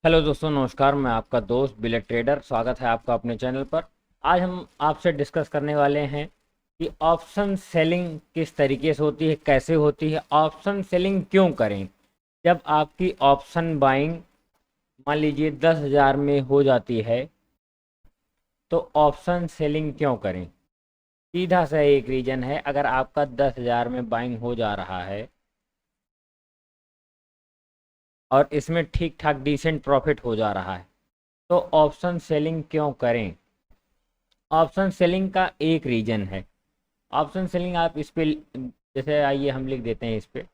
Hello दोस्तों, नमस्कार। मैं आपका दोस्त बिलेट ट्रेडर, स्वागत है आपका अपने चैनल पर। आज हम आपसे डिस्कस करने वाले हैं कि ऑप्शन सेलिंग किस तरीके से होती है, कैसे होती है, ऑप्शन सेलिंग क्यों करें। जब आपकी ऑप्शन बाइंग मान लीजिए 10,000 में हो जाती है तो ऑप्शन सेलिंग क्यों करें। सीधा सा एक रीज़न है, अगर आपका 10,000 में बाइंग हो जा रहा है और इसमें ठीक ठाक डिसेंट प्रॉफिट हो जा रहा है तो ऑप्शन सेलिंग क्यों करें। ऑप्शन सेलिंग का एक रीजन है। ऑप्शन सेलिंग आप इस पे जैसे आइए हम लिख देते हैं इस पे।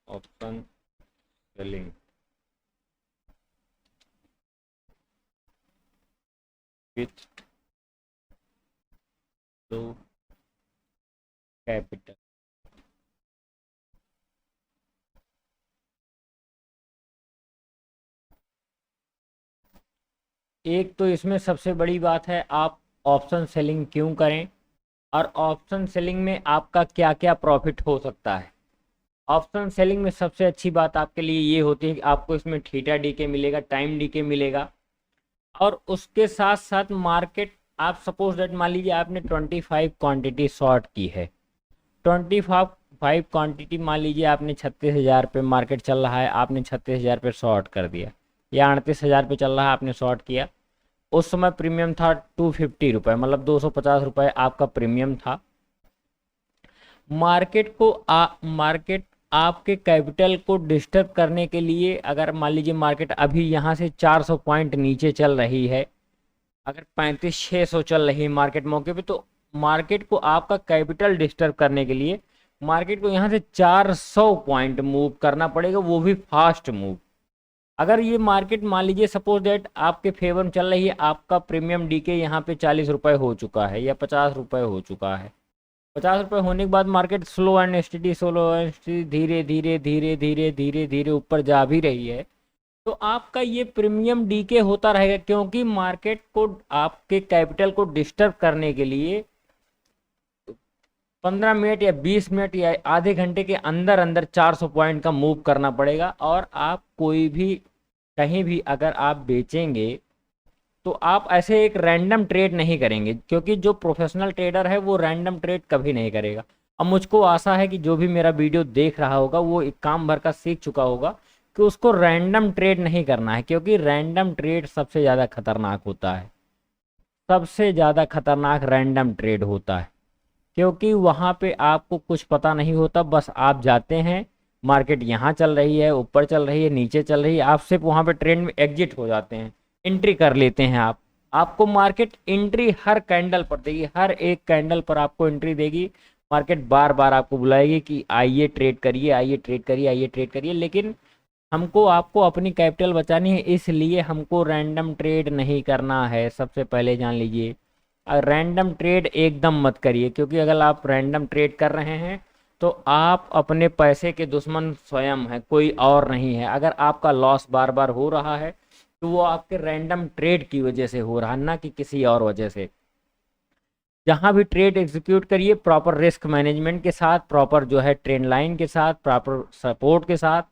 Option selling with low capital. एक तो इसमें सबसे बड़ी बात है, आप ऑप्शन सेलिंग क्यों करें और ऑप्शन सेलिंग में आपका क्या क्या प्रॉफिट हो सकता है। ऑप्शन सेलिंग में सबसे अच्छी बात आपके लिए ये होती है कि आपको इसमें थीटा डी के मिलेगा, टाइम डी के मिलेगा और उसके साथ साथ मार्केट, आप सपोज दैट मान लीजिए आपने 25 क्वांटिटी शॉर्ट की है। 25 क्वांटिटी मान लीजिए आपने 36,000 पे मार्केट चल रहा है, आपने 36,000 पे शॉर्ट कर दिया या 38,000 पे चल रहा है आपने शॉर्ट किया। उस समय प्रीमियम था 250 रुपये, मतलब 250 रुपये आपका प्रीमियम था। मार्केट आपके कैपिटल को डिस्टर्ब करने के लिए, अगर मान लीजिए मार्केट अभी यहाँ से 400 पॉइंट नीचे चल रही है, अगर 35,600 चल रही है मार्केट मौके पे, तो मार्केट को आपका कैपिटल डिस्टर्ब करने के लिए मार्केट को यहाँ से 400 पॉइंट मूव करना पड़ेगा, वो भी फास्ट मूव। अगर ये मार्केट मान लीजिए सपोज दैट आपके फेवर में चल रही है, आपका प्रीमियम डीके यहाँ पे 40 रुपये हो चुका है या 50 रुपये हो चुका है। 50 रुपये होने के बाद मार्केट स्लो एंड स्टडी धीरे धीरे धीरे धीरे धीरे धीरे ऊपर जा भी रही है, तो आपका ये प्रीमियम डीके होता रहेगा, क्योंकि मार्केट को आपके कैपिटल को डिस्टर्ब करने के लिए 15 मिनट या 20 मिनट या आधे घंटे के अंदर अंदर 400 पॉइंट का मूव करना पड़ेगा। और आप कोई भी कहीं भी अगर आप बेचेंगे तो आप ऐसे एक रैंडम ट्रेड नहीं करेंगे, क्योंकि जो प्रोफेशनल ट्रेडर है वो रैंडम ट्रेड कभी नहीं करेगा। अब मुझको आशा है कि जो भी मेरा वीडियो देख रहा होगा वो एक काम भर का सीख चुका होगा कि उसको रैंडम ट्रेड नहीं करना है, क्योंकि रैंडम ट्रेड सबसे ज़्यादा खतरनाक होता है। सबसे ज़्यादा खतरनाक रैंडम ट्रेड होता है, क्योंकि वहाँ पे आपको कुछ पता नहीं होता, बस आप जाते हैं, मार्केट यहाँ चल रही है, ऊपर चल रही है, नीचे चल रही है, आप सिर्फ वहाँ पे ट्रेंड में एग्जिट हो जाते हैं, एंट्री कर लेते हैं आप। आपको मार्केट एंट्री हर कैंडल पर देगी, हर एक कैंडल पर आपको एंट्री देगी। मार्केट बार बार आपको बुलाएगी कि आइए ट्रेड करिए, आइए ट्रेड करिए, आइए ट्रेड करिए, लेकिन हमको आपको अपनी कैपिटल बचानी है, इसलिए हमको रैंडम ट्रेड नहीं करना है। सबसे पहले जान लीजिए, रैंडम ट्रेड एकदम मत करिए, क्योंकि अगर आप रैंडम ट्रेड कर रहे हैं तो आप अपने पैसे के दुश्मन स्वयं हैं, कोई और नहीं है। अगर आपका लॉस बार बार हो रहा है तो वो आपके रैंडम ट्रेड की वजह से हो रहा है, ना कि किसी और वजह से। जहाँ भी ट्रेड एग्जीक्यूट करिए प्रॉपर रिस्क मैनेजमेंट के साथ, प्रॉपर जो है ट्रेंड लाइन के साथ, प्रॉपर सपोर्ट के साथ।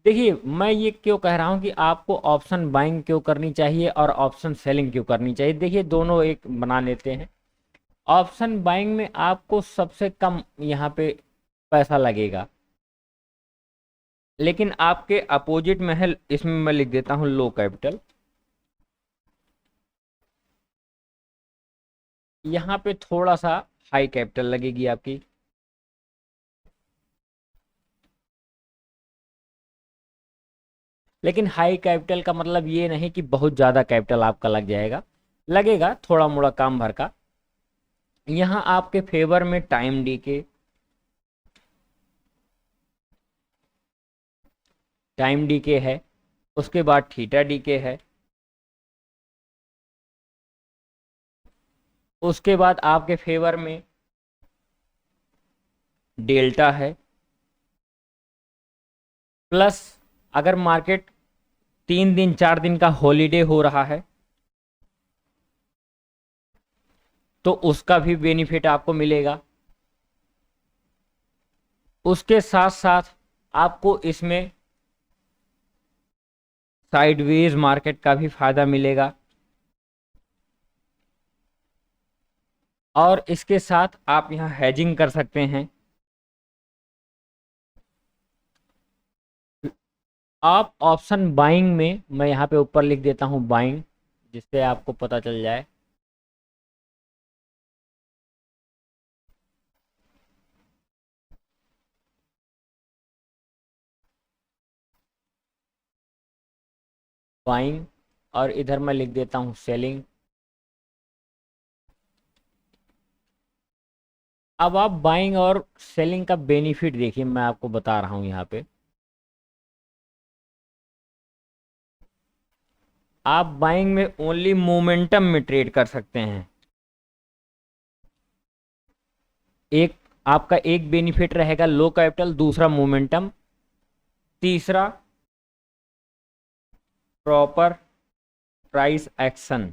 देखिए, मैं ये क्यों कह रहा हूँ कि आपको ऑप्शन बाइंग क्यों करनी चाहिए और ऑप्शन सेलिंग क्यों करनी चाहिए। देखिए, दोनों एक बना लेते हैं। ऑप्शन बाइंग में आपको सबसे कम यहाँ पे पैसा लगेगा, लेकिन आपके अपोजिट में है, इसमें मैं लिख देता हूँ लो कैपिटल। यहाँ पे थोड़ा सा हाई कैपिटल लगेगी आपकी। लेकिन हाई कैपिटल का मतलब ये नहीं कि बहुत ज़्यादा कैपिटल आपका लग जाएगा, लगेगा थोड़ा मोड़ा काम भर का। यहाँ आपके फेवर में टाइम डी के, टाइम डी के है, उसके बाद थीटा डी के है, उसके बाद आपके फेवर में डेल्टा है, प्लस अगर मार्केट 3 दिन 4 दिन का हॉलीडे हो रहा है तो उसका भी बेनिफिट आपको मिलेगा। उसके साथ साथ आपको इसमें साइडवेज मार्केट का भी फायदा मिलेगा, और इसके साथ आप यहाँ हेजिंग कर सकते हैं। आप ऑप्शन बाइंग में, मैं यहाँ पे ऊपर लिख देता हूँ बाइंग, जिससे आपको पता चल जाए। बाइंग, और इधर मैं लिख देता हूँ सेलिंग। अब आप बाइंग और सेलिंग का बेनिफिट देखिए, मैं आपको बता रहा हूँ यहाँ पे। आप बाइंग में ओनली मोमेंटम में ट्रेड कर सकते हैं। एक आपका एक बेनिफिट रहेगा लो कैपिटल, दूसरा मोमेंटम, तीसरा प्रॉपर प्राइस एक्शन।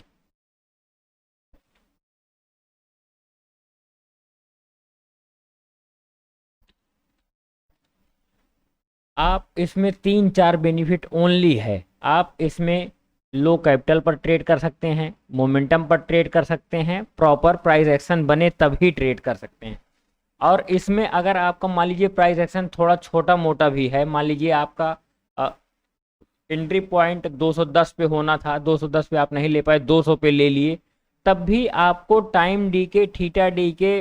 आप इसमें 3-4 बेनिफिट ओनली है। आप इसमें लो कैपिटल पर ट्रेड कर सकते हैं, मोमेंटम पर ट्रेड कर सकते हैं, प्रॉपर प्राइस एक्शन बने तभी ट्रेड कर सकते हैं। और इसमें अगर आपका मान लीजिए प्राइस एक्शन थोड़ा छोटा मोटा भी है, मान लीजिए आपका एंट्री पॉइंट 210 पे होना था, 210 पे आप नहीं ले पाए, 200 पे ले लिए, तब भी आपको टाइम डी के, थीटा डी के,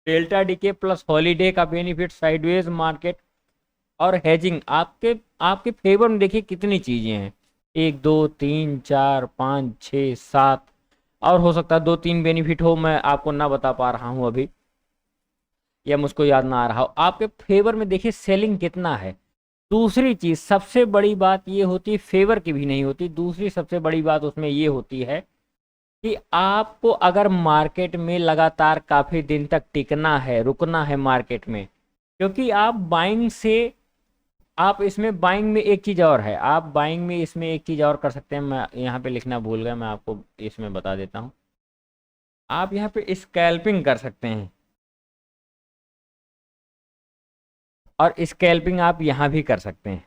डेल्टा डी के प्लस हॉलीडे का बेनिफिट, साइडवेज मार्केट और हेजिंग आपके आपके फेवर में। देखिए कितनी चीजें हैं, 1 2 3 4 5 6 7, और हो सकता है 2-3 बेनिफिट हो, मैं आपको ना बता पा रहा हूं अभी, या मुझको याद ना आ रहा हो। आपके फेवर में देखिए सेलिंग कितना है। दूसरी चीज सबसे बड़ी बात ये होती है, फेवर की भी नहीं होती, दूसरी सबसे बड़ी बात उसमें ये होती है कि आपको अगर मार्केट में लगातार काफी दिन तक टिकना है, रुकना है मार्केट में, क्योंकि आप बाइंग से, आप इसमें बाइंग में एक चीज और है, आप बाइंग में इसमें एक चीज और कर सकते हैं, मैं यहाँ पे लिखना भूल गया, मैं आपको इसमें बता देता हूँ। आप यहाँ पे स्कैल्पिंग कर सकते हैं, और स्कैल्पिंग आप यहाँ भी कर सकते हैं,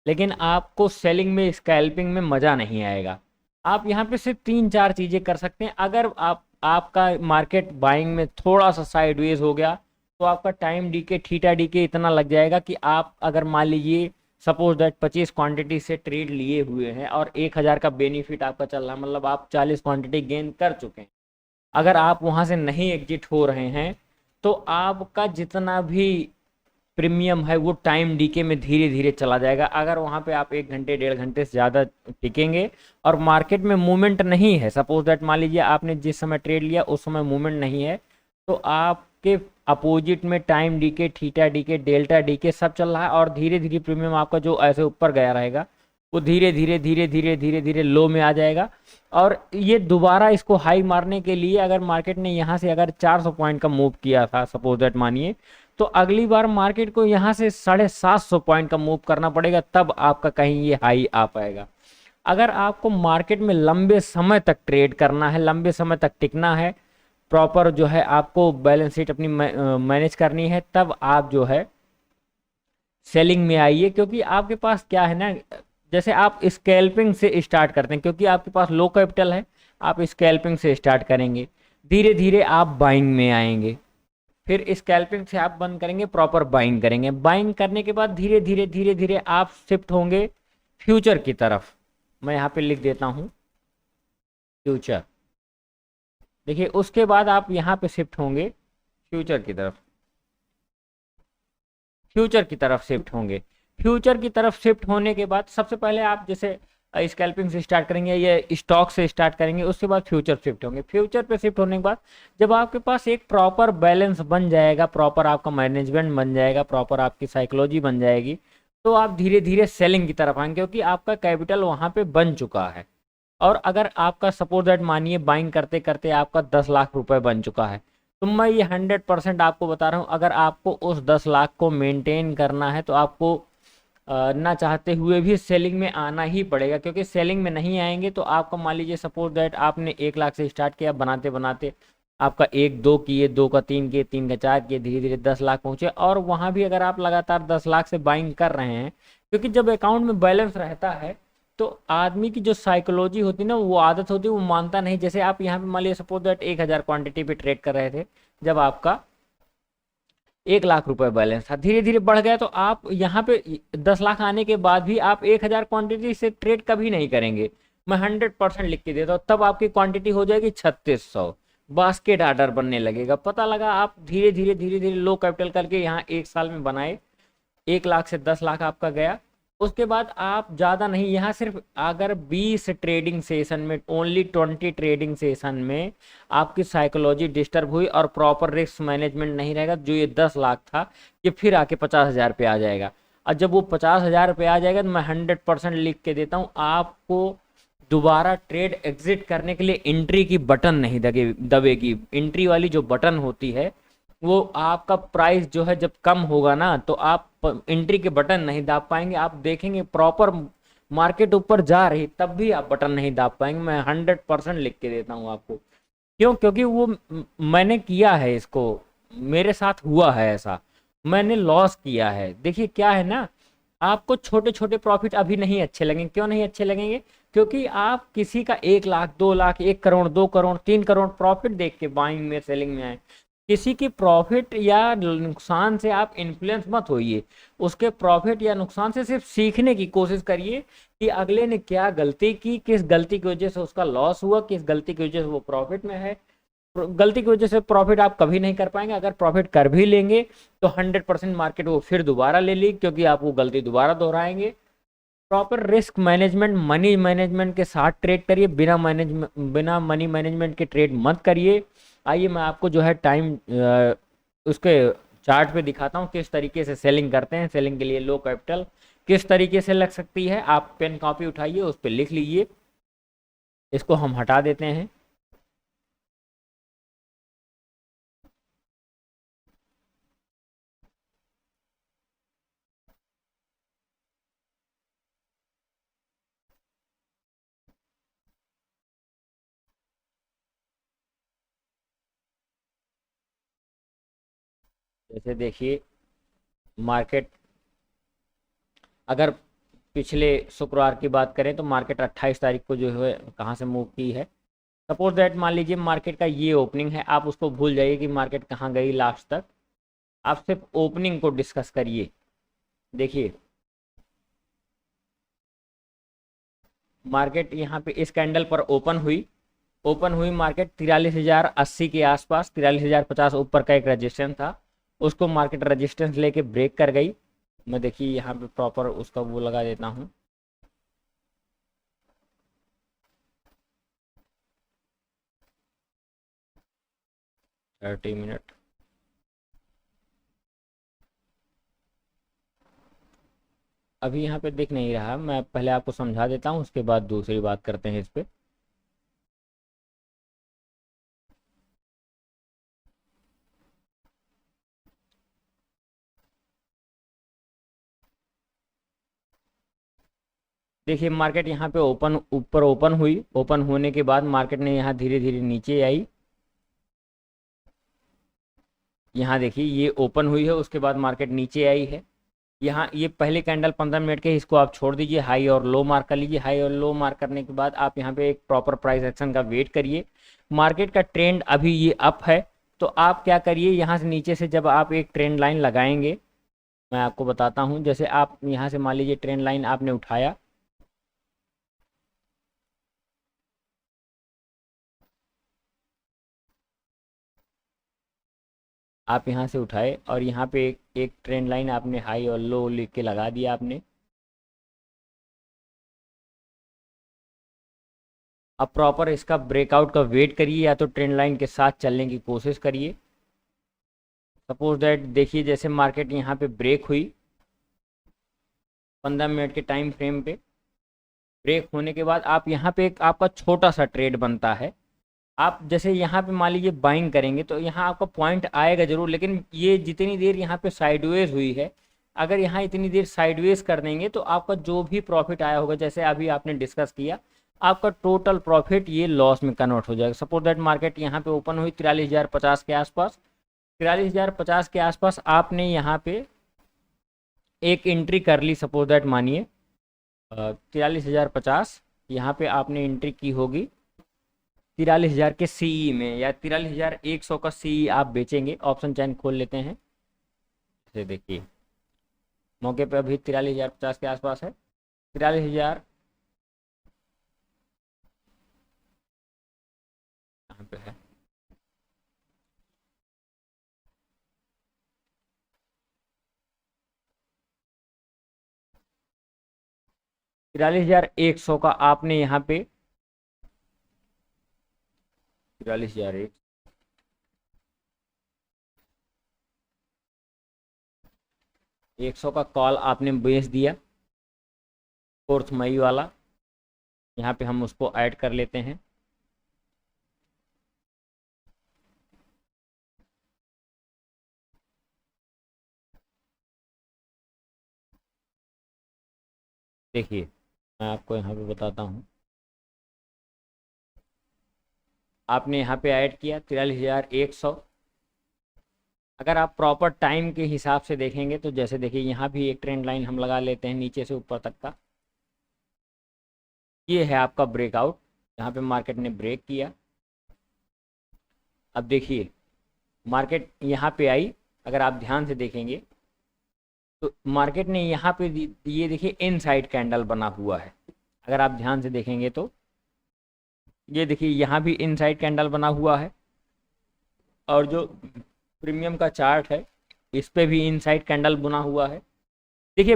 लेकिन आपको सेलिंग में, स्कैल्पिंग में मज़ा नहीं आएगा। आप यहाँ पे सिर्फ 3-4 चीज़ें कर सकते हैं। अगर आपका मार्केट बाइंग में थोड़ा सा साइडवेज हो गया, तो आपका टाइम डी के, थीटा डी के इतना लग जाएगा कि आप अगर मान लीजिए सपोज दैट 25 क्वांटिटी से ट्रेड लिए हुए हैं और 1000 का बेनिफिट आपका चल रहा है, मतलब आप 40 क्वांटिटी गेन कर चुके हैं, अगर आप वहाँ से नहीं एग्जिट हो रहे हैं, तो आपका जितना भी प्रीमियम है वो टाइम डीके में धीरे धीरे चला जाएगा। अगर वहाँ पे आप 1 घंटे 1.5 घंटे से ज़्यादा टिकेंगे और मार्केट में मूवमेंट नहीं है, सपोज दैट मान लीजिए आपने जिस समय ट्रेड लिया उस समय मूवमेंट नहीं है, तो आपके अपोजिट में time decay, theta decay, delta decay सब चल रहा है, और धीरे धीरे प्रीमियम आपका जो ऐसे ऊपर गया रहेगा वो धीरे धीरे धीरे धीरे धीरे धीरे लो में आ जाएगा। और ये दोबारा इसको हाई मारने के लिए, अगर मार्केट ने यहाँ से अगर 400 पॉइंट का मूव किया था सपोज दैट मानिए, तो अगली बार मार्केट को यहाँ से 750 पॉइंट का मूव करना पड़ेगा, तब आपका कहीं ये हाई आ पाएगा। अगर आपको मार्केट में लंबे समय तक ट्रेड करना है, लंबे समय तक टिकना है, प्रॉपर जो है आपको बैलेंस शीट अपनी मैनेज करनी है, तब आप जो है सेलिंग में आइए। क्योंकि आपके पास क्या है ना, जैसे आप स्कैल्पिंग से स्टार्ट करते हैं, क्योंकि आपके पास लो कैपिटल है, आप स्कैल्पिंग से स्टार्ट करेंगे, धीरे धीरे आप बाइंग में आएंगे, फिर स्कैल्पिंग से आप बंद करेंगे, प्रॉपर बाइंग करेंगे, बाइंग करने के बाद धीरे धीरे धीरे धीरे आप शिफ्ट होंगे फ्यूचर की तरफ। मैं यहाँ पे लिख देता हूँ फ्यूचर। देखिए उसके बाद आप यहाँ पे शिफ्ट होंगे फ्यूचर की तरफ, फ्यूचर की तरफ शिफ्ट होंगे। फ्यूचर की तरफ शिफ्ट होने के बाद सबसे पहले आप जैसे स्कैल्पिंग से स्टार्ट करेंगे या स्टॉक से स्टार्ट करेंगे, उसके बाद फ्यूचर शिफ्ट होंगे। फ्यूचर पे शिफ्ट होने के बाद जब आपके पास एक प्रॉपर बैलेंस बन जाएगा, प्रॉपर आपका मैनेजमेंट बन जाएगा, प्रॉपर आपकी साइकोलॉजी बन जाएगी, तो आप धीरे धीरे सेलिंग की तरफ आएंगे, क्योंकि आपका कैपिटल वहाँ पे बन चुका है। और अगर आपका सपोज दैट मानिए बाइंग करते करते आपका 10 लाख रुपए बन चुका है, तो मैं ये 100% आपको बता रहा हूँ, अगर आपको उस 10 लाख को मेंटेन करना है तो आपको ना चाहते हुए भी सेलिंग में आना ही पड़ेगा, क्योंकि सेलिंग में नहीं आएंगे तो आपका मान लीजिए सपोज दैट आपने 1 लाख से स्टार्ट किया, बनाते बनाते आपका 1 2 किए, 2 का 3 किए, 3 का 4 किए, धीरे धीरे 10 लाख पहुंचे। और वहां भी अगर आप लगातार 10 लाख से बाइंग कर रहे हैं, क्योंकि जब अकाउंट में बैलेंस रहता है तो आदमी की जो साइकोलॉजी होती है ना, वो आदत होती है, वो मानता नहीं। जैसे आप यहाँ पे मान लीजिए सपोज दैट 1000 क्वांटिटी पे ट्रेड कर रहे थे, जब आपका 1 लाख रुपए बैलेंस था, धीरे धीरे बढ़ गया, तो आप यहाँ पे 10 लाख आने के बाद भी आप 1000 क्वांटिटी से ट्रेड कभी नहीं करेंगे। मैं 100% लिख के देता हूँ, तब आपकी क्वांटिटी हो जाएगी 3600, बास्केट आर्डर बनने लगेगा। पता लगा आप धीरे धीरे धीरे धीरे लो कैपिटल करके यहाँ 1 साल में बनाए, 1 लाख से 10 लाख आपका गया। उसके बाद आप ज़्यादा नहीं, यहाँ सिर्फ अगर 20 ट्रेडिंग सेशन में, ओनली 20 ट्रेडिंग सेशन में आपकी साइकोलॉजी डिस्टर्ब हुई और प्रॉपर रिस्क मैनेजमेंट नहीं रहेगा, जो ये 10 लाख था ये फिर आके 50,000 पे आ जाएगा। और जब वो 50,000 पे आ जाएगा तो मैं 100% लिख के देता हूँ, आपको दोबारा ट्रेड एग्जिट करने के लिए एंट्री की बटन नहीं दबेगी। एंट्री वाली जो बटन होती है, वो आपका प्राइस जो है जब कम होगा ना, तो आप एंट्री के बटन नहीं दाब पाएंगे। आप देखेंगे प्रॉपर मार्केट ऊपर जा रही, तब भी आप बटन नहीं दाब पाएंगे। मैं 100% लिख के देता हूँ आपको। क्यों? क्योंकि वो मैंने किया है, इसको मेरे साथ हुआ है ऐसा, मैंने लॉस किया है। देखिए क्या है ना, आपको छोटे छोटे प्रॉफिट अभी नहीं अच्छे लगेंगे। क्यों नहीं अच्छे लगेंगे? क्योंकि आप किसी का 1 लाख, 2 लाख, 1 करोड़, 2 करोड़, 3 करोड़ प्रॉफिट देख के बाइंग में सेलिंग में आए। किसी की प्रॉफिट या नुकसान से आप इन्फ्लुएंस मत होइए, उसके प्रॉफिट या नुकसान से सिर्फ सीखने की कोशिश करिए कि अगले ने क्या गलती की, किस गलती की वजह से उसका लॉस हुआ, किस गलती की वजह से वो प्रॉफिट में है। गलती की वजह से प्रॉफिट आप कभी नहीं कर पाएंगे। अगर प्रॉफिट कर भी लेंगे तो 100% मार्केट वो फिर दोबारा ले ली, क्योंकि आप वो गलती दोबारा दोहराएंगे। Proper risk management, money management के साथ ट्रेड करिए, बिना मनी मैनेजमेंट के ट्रेड मत करिए। आइए मैं आपको जो है टाइम उसके चार्ट पे दिखाता हूँ किस तरीके से सेलिंग करते हैं। सेलिंग के लिए लो कैपिटल किस तरीके से लग सकती है, आप पेन कॉपी उठाइए, उस पर लिख लीजिए। इसको हम हटा देते हैं। जैसे देखिए मार्केट, अगर पिछले शुक्रवार की बात करें तो मार्केट 28 तारीख को जो है कहाँ से मूव की है। सपोज दैट मान लीजिए मार्केट का ये ओपनिंग है, आप उसको भूल जाइए कि मार्केट कहाँ गई लास्ट तक, आप सिर्फ ओपनिंग को डिस्कस करिए। देखिए मार्केट यहाँ पे इस कैंडल पर ओपन हुई मार्केट 43,080 के आसपास, 43,050 ऊपर का एक रजिस्टेंस था, उसको मार्केट रजिस्टेंस लेके ब्रेक कर गई। मैं देखिए यहाँ पे प्रॉपर उसका वो लगा देता हूँ। थर्टी मिनट अभी यहाँ पे दिख नहीं रहा, मैं पहले आपको समझा देता हूँ, उसके बाद दूसरी बात करते हैं इस पे। देखिए मार्केट यहाँ पे ऊपर ओपन हुई, ओपन होने के बाद मार्केट ने यहाँ धीरे धीरे नीचे आई। यहाँ देखिए ये ओपन हुई है, उसके बाद मार्केट नीचे आई है। यहाँ ये पहले कैंडल 15 मिनट के, इसको आप छोड़ दीजिए, हाई और लो मार्क कर लीजिए। हाई और लो मार्क करने के बाद आप यहाँ पे एक प्रॉपर प्राइस एक्शन का वेट करिए। मार्केट का ट्रेंड अभी ये अप है, तो आप क्या करिए, यहाँ से नीचे से जब आप एक ट्रेंड लाइन लगाएंगे, मैं आपको बताता हूँ। जैसे आप यहाँ से मान लीजिए ट्रेंड लाइन आपने उठाया, आप यहाँ से उठाए और यहाँ पे एक ट्रेंड लाइन आपने हाई और लो लिख के लगा दिया आपने। अब प्रॉपर इसका ब्रेकआउट का वेट करिए, या तो ट्रेंड लाइन के साथ चलने की कोशिश करिए। सपोज दैट देखिए जैसे मार्केट यहाँ पे ब्रेक हुई 15 मिनट के टाइम फ्रेम पे, ब्रेक होने के बाद आप यहाँ पे एक आपका छोटा सा ट्रेड बनता है। आप जैसे यहाँ पे मान लीजिए बाइंग करेंगे तो यहाँ आपका पॉइंट आएगा जरूर, लेकिन ये जितनी देर यहाँ पे साइडवेज हुई है, अगर यहाँ इतनी देर साइडवेज कर देंगे तो आपका जो भी प्रॉफिट आया होगा, जैसे अभी आपने डिस्कस किया, आपका टोटल प्रॉफिट ये लॉस में कन्वर्ट हो जाएगा। सपोज दैट मार्केट यहाँ पे ओपन हुई 43,050 के आसपास, 43,050 के आसपास आपने यहाँ पे एक एंट्री कर ली। सपोज दैट मानिए 43,050 यहाँ पे आपने एंट्री की होगी 43,000 के सीई में, या 43,100 का सीई आप बेचेंगे। ऑप्शन चैन खोल लेते हैं, जैसे देखिए मौके पे अभी 43,050 के आसपास है। 43,000 यहाँ पे है, $43,100 का आपने यहाँ पे 43,001 100 का कॉल आपने बेच दिया, 4 मई वाला। यहाँ पे हम उसको ऐड कर लेते हैं। देखिए मैं आपको यहाँ पे बताता हूँ, आपने यहाँ पे ऐड किया 43,100। अगर आप प्रॉपर टाइम के हिसाब से देखेंगे तो जैसे देखिए यहाँ भी एक ट्रेंड लाइन हम लगा लेते हैं नीचे से ऊपर तक का। ये है आपका ब्रेकआउट, यहाँ पे मार्केट ने ब्रेक किया। अब देखिए मार्केट यहाँ पे आई, अगर आप ध्यान से देखेंगे तो मार्केट ने यहाँ पे ये देखिए इनसाइड कैंडल बना हुआ है। अगर आप ध्यान से देखेंगे तो ये देखिए यहाँ भी इनसाइड कैंडल बना हुआ है, और जो प्रीमियम का चार्ट है इस पे भी इनसाइड कैंडल बना हुआ है। देखिए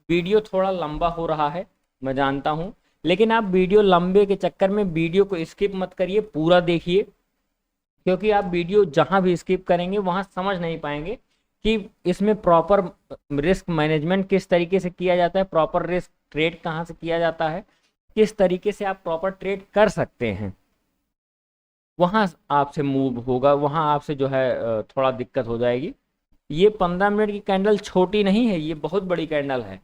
वीडियो थोड़ा लंबा हो रहा है, मैं जानता हूँ, लेकिन आप वीडियो लंबे के चक्कर में वीडियो को स्किप मत करिए, पूरा देखिए। क्योंकि आप वीडियो जहाँ भी स्किप करेंगे वहाँ समझ नहीं पाएंगे कि इसमें प्रॉपर रिस्क मैनेजमेंट किस तरीके से किया जाता है, प्रॉपर रिस्क ट्रेड कहाँ से किया जाता है, किस तरीके से आप प्रॉपर ट्रेड कर सकते हैं। वहाँ आपसे मूव होगा, वहाँ आपसे जो है थोड़ा दिक्कत हो जाएगी। ये 15 मिनट की कैंडल छोटी नहीं है, ये बहुत बड़ी कैंडल है।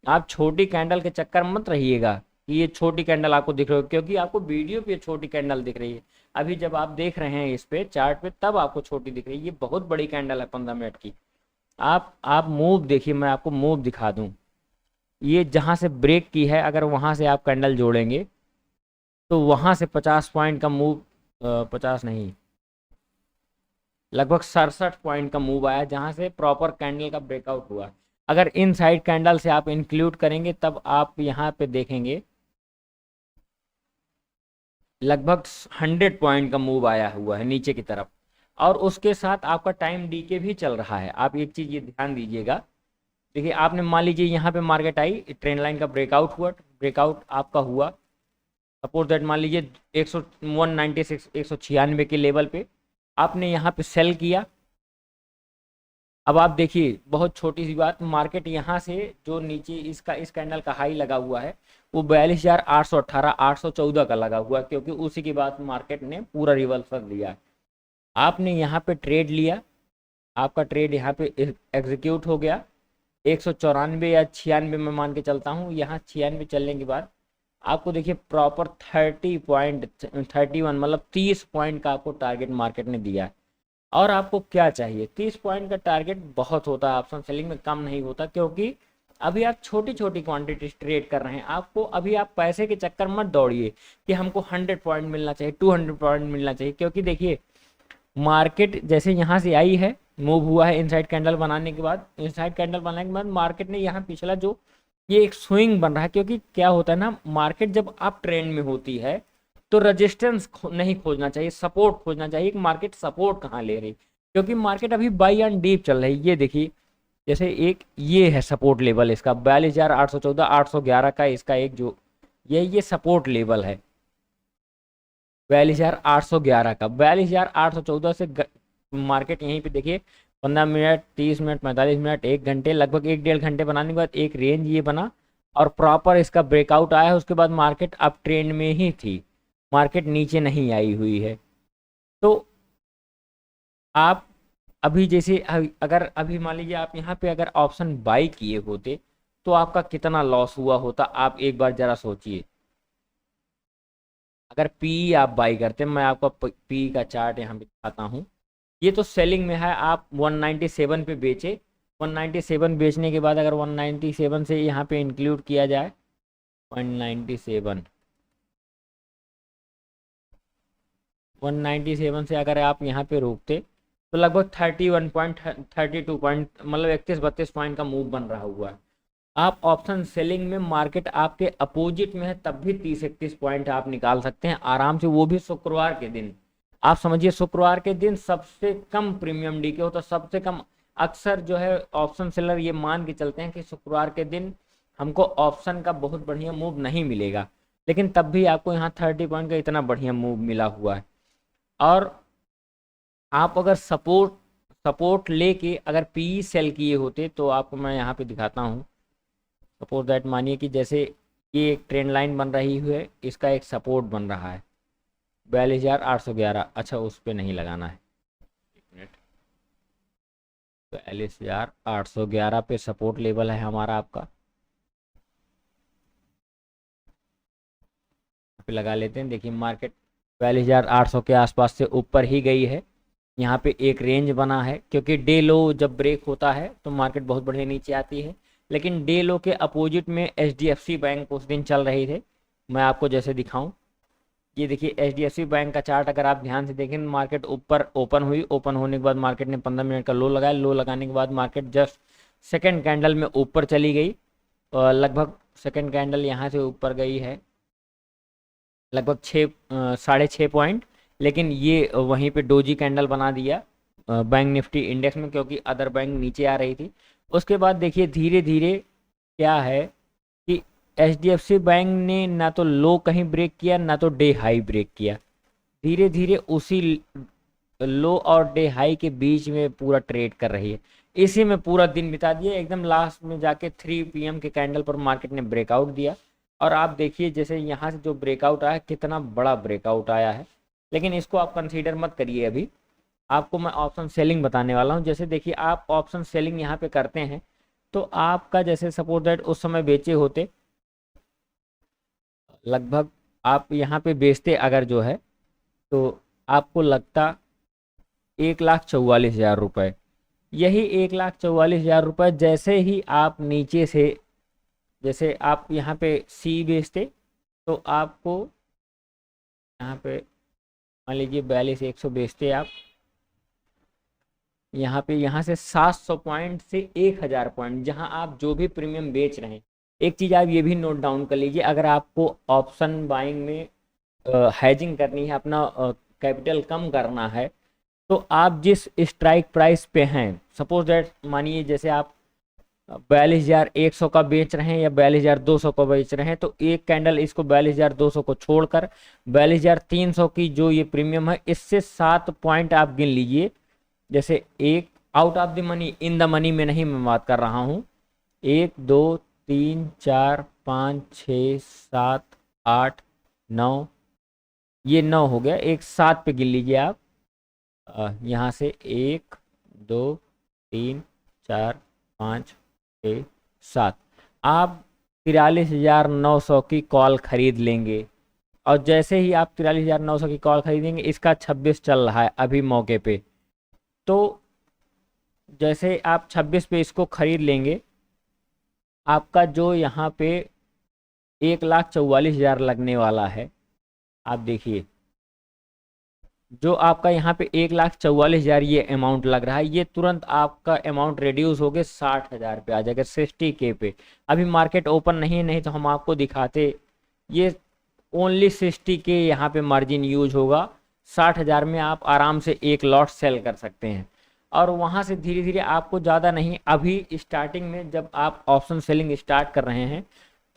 आप छोटी कैंडल के चक्कर मत रहिएगा कि ये छोटी कैंडल आपको दिख रही हो, क्योंकि आपको वीडियो पे छोटी कैंडल दिख रही है। अभी जब आप देख रहे हैं इस पे चार्ट पे तब आपको छोटी दिख रही है, ये बहुत बड़ी कैंडल है 15 मिनट की। आप मूव देखिए, मैं आपको मूव दिखा दूं। ये जहाँ से ब्रेक की है, अगर वहाँ से आप कैंडल जोड़ेंगे तो वहाँ से 50 पॉइंट का मूव, 50 नहीं, लगभग 67 पॉइंट का मूव आया, जहाँ से प्रॉपर कैंडल का ब्रेकआउट हुआ। अगर इन साइड कैंडल से आप इंक्लूड करेंगे तब आप यहाँ पे देखेंगे लगभग 100 पॉइंट का मूव आया हुआ है नीचे की तरफ, और उसके साथ आपका टाइम डीके भी चल रहा है। आप एक चीज़ ये ध्यान दीजिएगा, देखिए आपने मान लीजिए यहाँ पे मार्केट आई, ट्रेंड लाइन का ब्रेकआउट हुआ, ब्रेकआउट आपका हुआ, सपोज दैट मान लीजिए 196 196 के लेवल पे आपने यहाँ पे सेल किया। अब आप देखिए बहुत छोटी सी बात, मार्केट यहाँ से जो नीचे इसका इस कैंडल का हाई लगा हुआ है वो 42,818 814 का लगा हुआ है, क्योंकि उसी के बाद मार्केट ने पूरा रिवर्सल दिया है। आपने यहाँ पे ट्रेड लिया, आपका ट्रेड यहाँ पे एग्जीक्यूट हो गया 194 या 96 में मान के चलता हूँ। यहाँ 96 चलने के बाद आपको देखिए प्रॉपर 30.31 मतलब 30 पॉइंट का आपको टारगेट मार्केट ने दिया है। और आपको क्या चाहिए, 30 पॉइंट का टारगेट बहुत होता है, ऑप्शन सेलिंग में कम नहीं होता, क्योंकि अभी आप छोटी छोटी क्वांटिटी ट्रेड कर रहे हैं। आपको अभी आप पैसे के चक्कर मत दौड़िए कि हमको 100 पॉइंट मिलना चाहिए, 200 पॉइंट मिलना चाहिए, क्योंकि देखिए मार्केट जैसे यहाँ से आई है, मूव हुआ है इनसाइड कैंडल बनाने के बाद, इनसाइड कैंडल बनाने के बाद मार्केट ने यहाँ पिछला जो ये एक स्विंग बन रहा है। क्योंकि क्या होता है ना, मार्केट जब अप ट्रेंड में होती है तो रेजिस्टेंस नहीं खोजना चाहिए, सपोर्ट खोजना चाहिए कि मार्केट सपोर्ट कहाँ ले रही, क्योंकि मार्केट अभी बाई एंड डीप चल रही है। ये देखिए जैसे एक ये है सपोर्ट लेवल इसका 42,814 811 का, इसका एक जो ये सपोर्ट लेवल है 42,811 का, 42,814 से मार्केट यहीं पे देखिए 15 मिनट 30 मिनट 45 मिनट 1 घंटे लगभग 1-1.5 घंटे बनाने के बाद एक रेंज ये बना और प्रॉपर इसका ब्रेकआउट आया है। उसके बाद मार्केट अप ट्रेंड में ही थी, मार्केट नीचे नहीं आई हुई है। तो आप अभी जैसे अगर अभी मान लीजिए आप यहाँ पे अगर ऑप्शन बाई किए होते तो आपका कितना लॉस हुआ होता, आप एक बार जरा सोचिए। अगर पी आप बाई करते, मैं आपको पी का चार्ट यहाँ पे दिखाता हूँ। ये तो सेलिंग में है, आप 197 पे बेचे। 197 बेचने के बाद अगर 197 से यहाँ पे इंक्लूड किया जाए 197, 197 से अगर आप यहाँ पे रोकते तो लगभग 31.32 पॉइंट, मतलब 31-32 पॉइंट का मूव बन रहा हुआ है। आप ऑप्शन सेलिंग में मार्केट आपके अपोजिट में है तब भी 30-31 पॉइंट आप निकाल सकते हैं आराम से, वो भी शुक्रवार के दिन। आप समझिए शुक्रवार के दिन सबसे कम प्रीमियम डीके होता, सबसे कम। अक्सर जो है ऑप्शन सेलर ये मान के चलते हैं कि शुक्रवार के दिन हमको ऑप्शन का बहुत बढ़िया मूव नहीं मिलेगा, लेकिन तब भी आपको यहाँ 30 पॉइंट का इतना बढ़िया मूव मिला हुआ है। और आप अगर सपोर्ट लेके अगर पी सेल किए होते तो आपको मैं यहाँ पे दिखाता हूँ। सपोज दैट मानिए कि जैसे ये एक ट्रेंड लाइन बन रही है, इसका एक सपोर्ट बन रहा है 42,811। अच्छा, उस पर नहीं लगाना है, 42,811 पे सपोर्ट लेवल है हमारा। आपका पे लगा लेते हैं। देखिए मार्केट 42,800 के आसपास से ऊपर ही गई है। यहाँ पे एक रेंज बना है, क्योंकि डे लो जब ब्रेक होता है तो मार्केट बहुत बढ़िया नीचे आती है। लेकिन डे लो के अपोजिट में HDFC बैंक उस दिन चल रही थे। मैं आपको जैसे दिखाऊं, ये देखिए HDFC बैंक का चार्ट अगर आप ध्यान से देखें, मार्केट ऊपर ओपन हुई, ओपन होने के बाद मार्केट ने 15 मिनट का लो लगाया, लो लगाने के बाद मार्केट जस्ट सेकेंड कैंडल में ऊपर चली गई, और लगभग सेकेंड कैंडल यहाँ से ऊपर गई है लगभग 6.5 पॉइंट। लेकिन ये वहीं पे डोजी कैंडल बना दिया बैंक निफ्टी इंडेक्स में, क्योंकि अदर बैंक नीचे आ रही थी। उसके बाद देखिए धीरे धीरे क्या है कि HDFC बैंक ने ना तो लो कहीं ब्रेक किया, ना तो डे हाई ब्रेक किया। धीरे धीरे उसी लो और डे हाई के बीच में पूरा ट्रेड कर रही है। इसी में पूरा दिन बिता दिया, एकदम लास्ट में जाके 3 PM के कैंडल पर मार्केट ने ब्रेकआउट दिया। और आप देखिए जैसे यहाँ से जो ब्रेकआउट आया, कितना बड़ा ब्रेकआउट आया है। लेकिन इसको आप कंसीडर मत करिए, अभी आपको मैं ऑप्शन सेलिंग बताने वाला हूँ। जैसे देखिए आप ऑप्शन सेलिंग यहाँ पे करते हैं तो आपका जैसे सपोज दैट उस समय बेचे होते, लगभग आप यहाँ पे बेचते अगर जो है, तो आपको लगता 1,44,000 रुपये। यही 1,44,000 रुपये जैसे ही आप नीचे से, जैसे आप यहाँ पे सी बेचते तो आपको यहाँ पे मान लीजिए 42,100 बेचते आप, यहाँ पे यहाँ से 700 पॉइंट से 1,000 पॉइंट जहाँ आप जो भी प्रीमियम बेच रहे हैं। एक चीज़ आप ये भी नोट डाउन कर लीजिए, अगर आपको ऑप्शन बाइंग में हैजिंग करनी है, अपना कैपिटल कम करना है, तो आप जिस स्ट्राइक प्राइस पे हैं, सपोज दैट मानिए जैसे आप 42,100 का बेच रहे हैं या 42,200 का बेच रहे हैं, तो एक कैंडल इसको 42,200 को छोड़कर 42,300 की जो ये प्रीमियम है, इससे 7 पॉइंट आप गिन लीजिए। जैसे एक out of the money, in the money में नहीं मैं बात कर रहा हूँ। 1 2 3 4 5 6 7 8 9, ये 9 हो गया, एक 7 पे गिन लीजिए आप। यहाँ से 1 2 3 4 5 6 7, आप 43,900 की कॉल खरीद लेंगे। और जैसे ही आप 43,900 की कॉल खरीदेंगे, इसका 26 चल रहा है अभी मौके पे, तो जैसे आप 26 पे इसको खरीद लेंगे, आपका जो यहाँ पे 1,44,000 लगने वाला है, आप देखिए जो आपका यहाँ पे 1,44,000 ये अमाउंट लग रहा है, ये तुरंत आपका अमाउंट रिड्यूस हो गए 60,000 पे आ जाएगा, 60K पे। अभी मार्केट ओपन नहीं तो हम आपको दिखाते, ये ओनली 60K यहाँ पे मार्जिन यूज होगा। 60,000 में आप आराम से एक लॉट सेल कर सकते हैं। और वहाँ से धीरे धीरे आपको ज़्यादा नहीं, अभी स्टार्टिंग में जब आप ऑप्शन सेलिंग स्टार्ट कर रहे हैं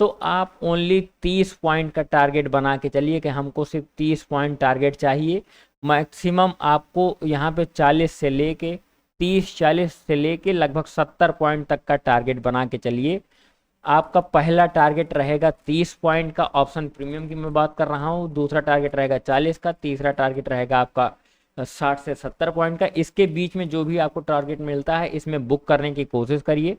तो आप ओनली 30 पॉइंट का टारगेट बना के चलिए कि हमको सिर्फ 30 पॉइंट टारगेट चाहिए। मैक्सिमम आपको यहाँ पे 40 से लेके 30-40 से लेके लगभग 70 पॉइंट तक का टारगेट बना के चलिए। आपका पहला टारगेट रहेगा 30 पॉइंट का, ऑप्शन प्रीमियम की मैं बात कर रहा हूँ। दूसरा टारगेट रहेगा 40 का, तीसरा टारगेट रहेगा आपका 60 से 70 पॉइंट का, इसके बीच में जो भी आपको टारगेट मिलता है इसमें बुक करने की कोशिश करिए।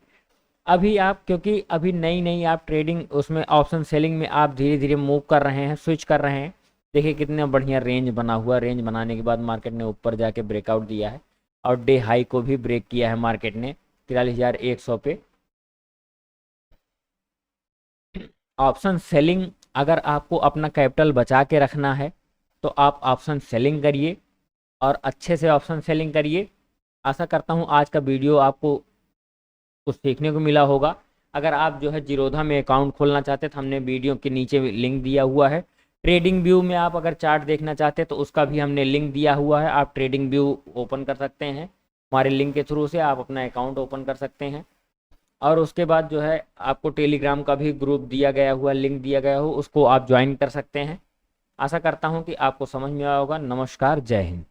अभी आप, क्योंकि अभी नई नई आप ट्रेडिंग उसमें ऑप्शन सेलिंग में आप धीरे धीरे मूव कर रहे हैं, स्विच कर रहे हैं। देखिए कितना बढ़िया रेंज बना हुआ, रेंज बनाने के बाद मार्केट ने ऊपर जाके ब्रेकआउट दिया है और डे हाई को भी ब्रेक किया है मार्केट ने 43,100 पे। ऑप्शन सेलिंग, अगर आपको अपना कैपिटल बचा के रखना है तो आप ऑप्शन सेलिंग करिए और अच्छे से ऑप्शन सेलिंग करिए। आशा करता हूँ आज का वीडियो आपको कुछ सीखने को मिला होगा। अगर आप जो है जीरोधा में अकाउंट खोलना चाहते हैं तो हमने वीडियो के नीचे लिंक दिया हुआ है। ट्रेडिंग व्यू में आप अगर चार्ट देखना चाहते हैं तो उसका भी हमने लिंक दिया हुआ है, आप ट्रेडिंग व्यू ओपन कर सकते हैं। हमारे लिंक के थ्रू से आप अपना अकाउंट ओपन कर सकते हैं। और उसके बाद जो है आपको टेलीग्राम का भी ग्रुप दिया गया हुआ, लिंक दिया गया हो, उसको आप ज्वाइन कर सकते हैं। आशा करता हूँ कि आपको समझ में आया होगा। नमस्कार, जय हिंद।